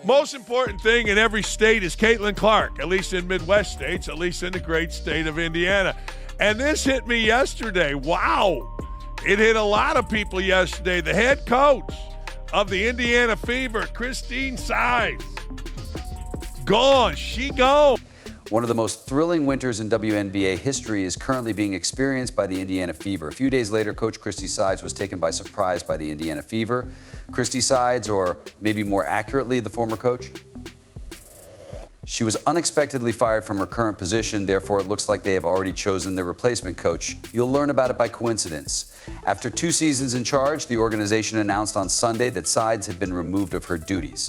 Most important thing in every state is Caitlin Clark, at least in Midwest states, at least in the great state of Indiana. And this hit me yesterday. Wow. It hit a lot of people yesterday. The head coach of the Indiana Fever, Christine Sides, gone. She gone. One of the most thrilling winters in WNBA history is currently being experienced by the Indiana Fever. A few days later, Coach Christy Sides was taken by surprise by the Indiana Fever. Christy Sides, or maybe more accurately, the former coach, she was unexpectedly fired from her current position. Therefore, it looks like they have already chosen their replacement coach. You'll learn about it by coincidence. After 2 seasons in charge, the organization announced on Sunday that Sides had been removed of her duties.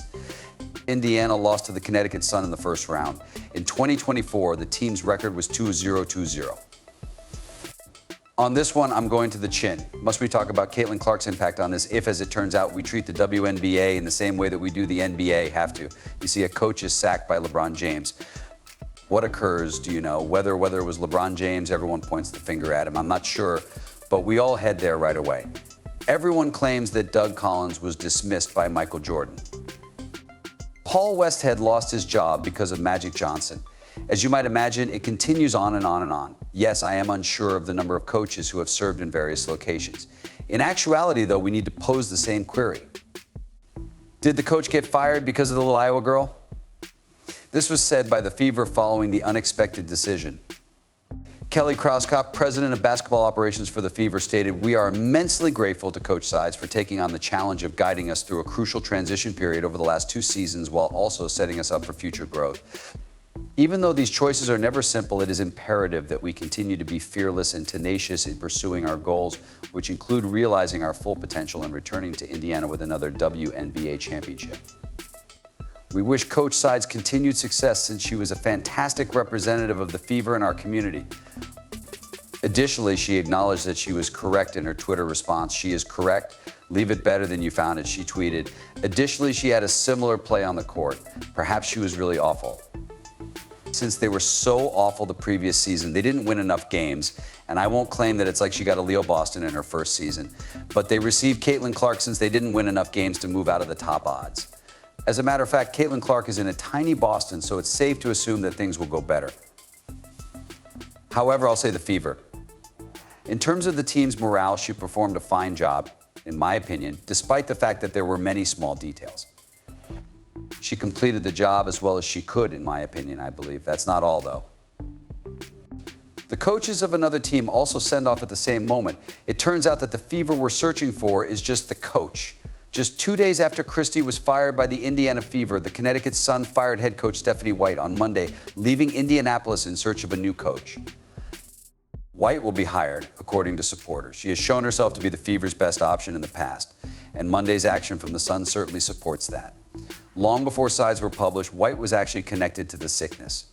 Indiana lost to the Connecticut Sun in the first round. In 2024, the team's record was 2-0-2-0. On this one, I'm going to the chin. Must we talk about Caitlin Clark's impact on this if, as it turns out, we treat the WNBA in the same way that we do the NBA? Have to. You see, a coach is sacked by LeBron James. What occurs, do you know? Whether it was LeBron James, everyone points the finger at him. I'm not sure, but we all head there right away. Everyone claims that Doug Collins was dismissed by Michael Jordan. Paul Westhead lost his job because of Magic Johnson. As you might imagine, it continues on and on and on. Yes, I am unsure of the number of coaches who have served in various locations. In actuality, though, we need to pose the same query. Did the coach get fired because of the little Iowa girl? This was said by the Fever following the unexpected decision. Kelly Krauskopf, president of basketball operations for the Fever, stated, "We are immensely grateful to Coach Sides for taking on the challenge of guiding us through a crucial transition period over the last 2 seasons while also setting us up for future growth. Even though these choices are never simple, it is imperative that we continue to be fearless and tenacious in pursuing our goals, which include realizing our full potential and returning to Indiana with another WNBA championship. We wish Coach Sides continued success since she was a fantastic representative of the Fever in our community." Additionally, she acknowledged that she was correct in her Twitter response. "She is correct. Leave it better than you found it," she tweeted. Additionally, she had a similar play on the court. Perhaps she was really awful. Since they were so awful the previous season, they didn't win enough games, and I won't claim that it's like she got a Leo Boston in her first season, but they received Caitlin Clark since they didn't win enough games to move out of the top odds. As a matter of fact, Caitlin Clark is in a tiny Boston, so it's safe to assume that things will go better. However, I'll say the Fever. In terms of the team's morale, she performed a fine job, in my opinion, despite the fact that there were many small details. She completed the job as well as she could, in my opinion, I believe. That's not all, though. The coaches of another team also send off at the same moment. It turns out that the Fever we're searching for is just the coach. Just 2 days after Christie was fired by the Indiana Fever, the Connecticut Sun fired head coach Stephanie White on Monday, leaving Indianapolis in search of a new coach. White will be hired, according to supporters. She has shown herself to be the Fever's best option in the past, and Monday's action from the Sun certainly supports that. Long before sides were published, White was actually connected to the sickness.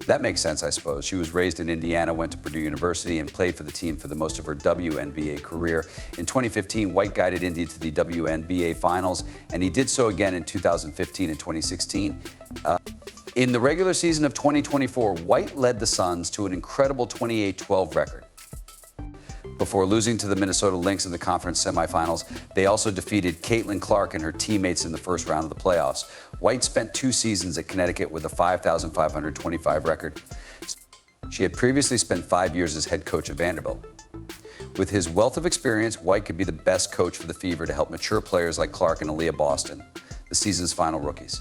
That makes sense, I suppose. She was raised in Indiana, went to Purdue University, and played for the team for the most of her WNBA career. In 2015, White guided Indy to the WNBA Finals, and he did so again in 2015 and 2016. In the regular season of 2024, White led the Suns to an incredible 28-12 record. Before losing to the Minnesota Lynx in the conference semifinals, they also defeated Caitlin Clark and her teammates in the first round of the playoffs. White spent 2 seasons at Connecticut with a 5,525 record. She had previously spent 5 years as head coach at Vanderbilt. With his wealth of experience, White could be the best coach for the Fever to help mature players like Clark and Aaliyah Boston, the season's final rookies.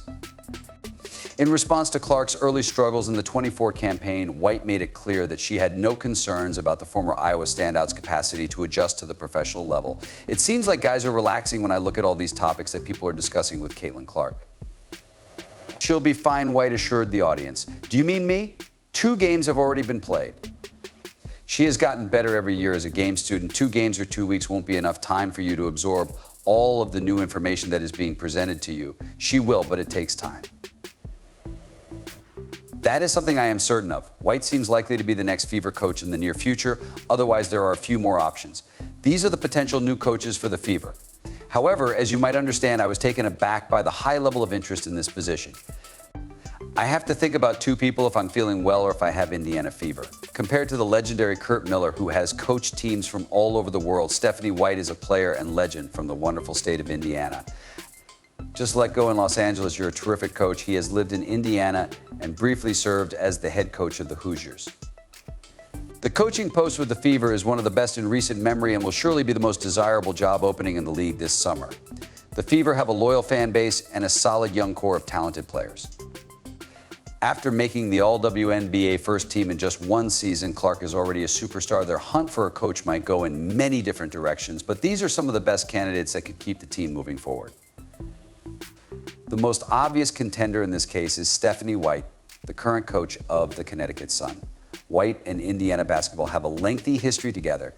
In response to Clark's early struggles in the 24 campaign, White made it clear that she had no concerns about the former Iowa standout's capacity to adjust to the professional level. It seems like guys are relaxing when I look at all these topics that people are discussing with Caitlin Clark. She'll be fine, White assured the audience. Do you mean me? 2 games have already been played. She has gotten better every year as a game student. 2 games or 2 weeks won't be enough time for you to absorb all of the new information that is being presented to you. She will, but it takes time. That is something I am certain of. White seems likely to be the next Fever coach in the near future. Otherwise, there are a few more options. These are the potential new coaches for the Fever. However, as you might understand, I was taken aback by the high level of interest in this position. I have to think about 2 people if I'm feeling well or if I have Indiana fever. Compared to the legendary Kurt Miller, who has coached teams from all over the world, Stephanie White is a player and legend from the wonderful state of Indiana. Just let go in Los Angeles, you're a terrific coach. He has lived in Indiana and briefly served as the head coach of the Hoosiers. The coaching post with the Fever is one of the best in recent memory and will surely be the most desirable job opening in the league this summer. The Fever have a loyal fan base and a solid young core of talented players. After making the All-WNBA first team in just one season, Clark is already a superstar. Their hunt for a coach might go in many different directions, but these are some of the best candidates that could keep the team moving forward. The most obvious contender in this case is Stephanie White, the current coach of the Connecticut Sun. White and Indiana basketball have a lengthy history together.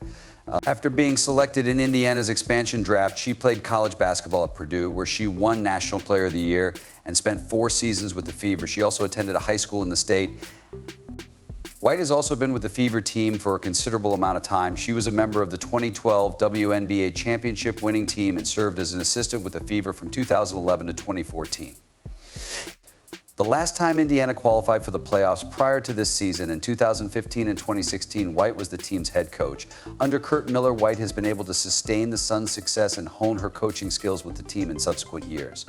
After being selected in Indiana's expansion draft, she played college basketball at Purdue, where she won National Player of the Year and spent 4 seasons with the Fever. She also attended a high school in the state. White has also been with the Fever team for a considerable amount of time. She was a member of the 2012 WNBA championship winning team and served as an assistant with the Fever from 2011 to 2014. The last time Indiana qualified for the playoffs prior to this season, in 2015 and 2016, White was the team's head coach. Under Curt Miller, White has been able to sustain the Suns' success and hone her coaching skills with the team in subsequent years.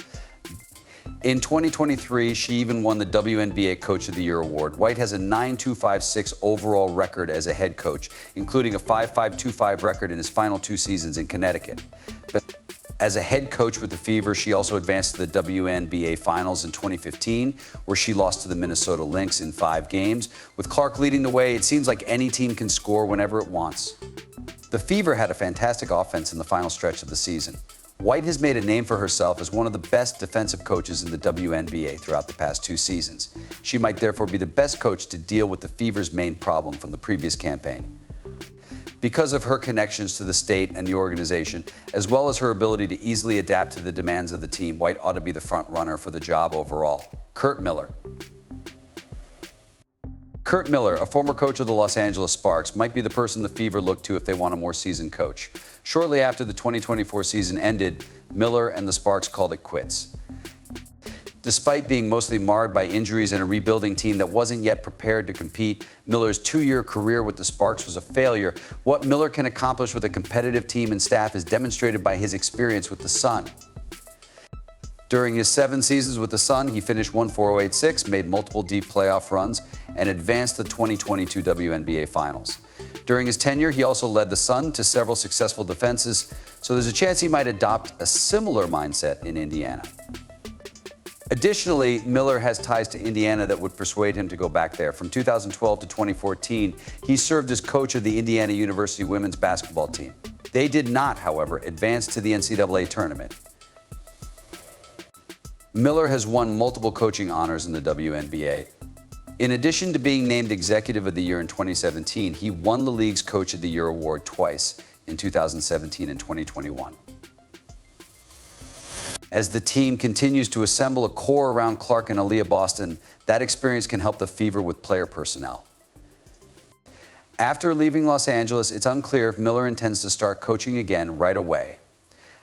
In 2023, she even won the WNBA Coach of the Year award. White has a 9.256 overall record as a head coach, including a 5.525 record in his final 2 seasons in Connecticut. But as a head coach with the Fever, she also advanced to the WNBA Finals in 2015, where she lost to the Minnesota Lynx in 5 games. With Clark leading the way, it seems like any team can score whenever it wants. The Fever had a fantastic offense in the final stretch of the season. White has made a name for herself as one of the best defensive coaches in the WNBA throughout the past 2 seasons. She might therefore be the best coach to deal with the Fever's main problem from the previous campaign. Because of her connections to the state and the organization, as well as her ability to easily adapt to the demands of the team, White ought to be the front runner for the job overall. Curt Miller. Curt Miller, a former coach of the Los Angeles Sparks, might be the person the Fever look to if they want a more seasoned coach. Shortly after the 2024 season ended, Miller and the Sparks called it quits. Despite being mostly marred by injuries and a rebuilding team that wasn't yet prepared to compete, Miller's 2-year career with the Sparks was a failure. What Miller can accomplish with a competitive team and staff is demonstrated by his experience with the Sun. During his 7 seasons with the Sun, he finished 1-4-0-8-6, made multiple deep playoff runs, and advanced the 2022 WNBA Finals. During his tenure, he also led the Sun to several successful defenses, so there's a chance he might adopt a similar mindset in Indiana. Additionally, Miller has ties to Indiana that would persuade him to go back there. From 2012 to 2014, he served as coach of the Indiana University women's basketball team. They did not, however, advance to the NCAA tournament. Miller has won multiple coaching honors in the WNBA. In addition to being named Executive of the Year in 2017, he won the league's Coach of the Year award twice, in 2017 and 2021. As the team continues to assemble a core around Clark and Aaliyah Boston, that experience can help the Fever with player personnel. After leaving Los Angeles, it's unclear if Miller intends to start coaching again right away.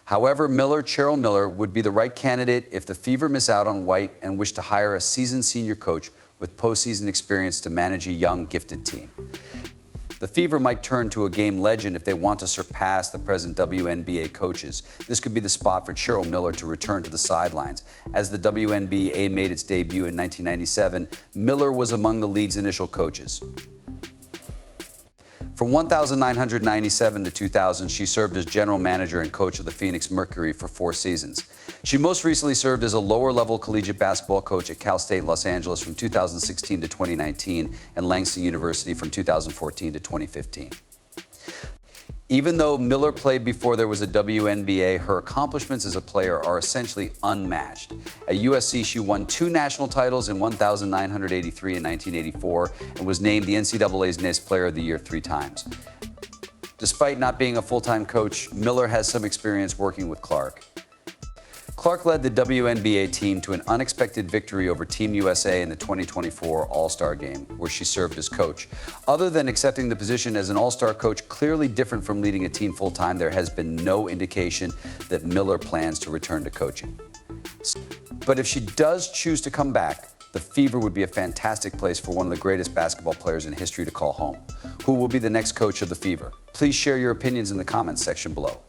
However, Cheryl Miller would be the right candidate if the Fever miss out on White and wish to hire a seasoned senior coach with postseason experience to manage a young, gifted team. The Fever might turn to a game legend if they want to surpass the present WNBA coaches. This could be the spot for Cheryl Miller to return to the sidelines. As the WNBA made its debut in 1997, Miller was among the league's initial coaches. From 1997 to 2000, she served as general manager and coach of the Phoenix Mercury for 4 seasons. She most recently served as a lower-level collegiate basketball coach at Cal State Los Angeles from 2016 to 2019 and Langston University from 2014 to 2015. Even though Miller played before there was a WNBA, her accomplishments as a player are essentially unmatched. At USC, she won 2 national titles in 1983 and 1984 and was named the NCAA's NIST Player of the Year 3 times. Despite not being a full-time coach, Miller has some experience working with Clark. Clark led the WNBA team to an unexpected victory over Team USA in the 2024 All-Star Game, where she served as coach. Other than accepting the position as an All-Star coach, clearly different from leading a team full-time, there has been no indication that Miller plans to return to coaching. But if she does choose to come back, the Fever would be a fantastic place for one of the greatest basketball players in history to call home. Who will be the next coach of the Fever? Please share your opinions in the comments section below.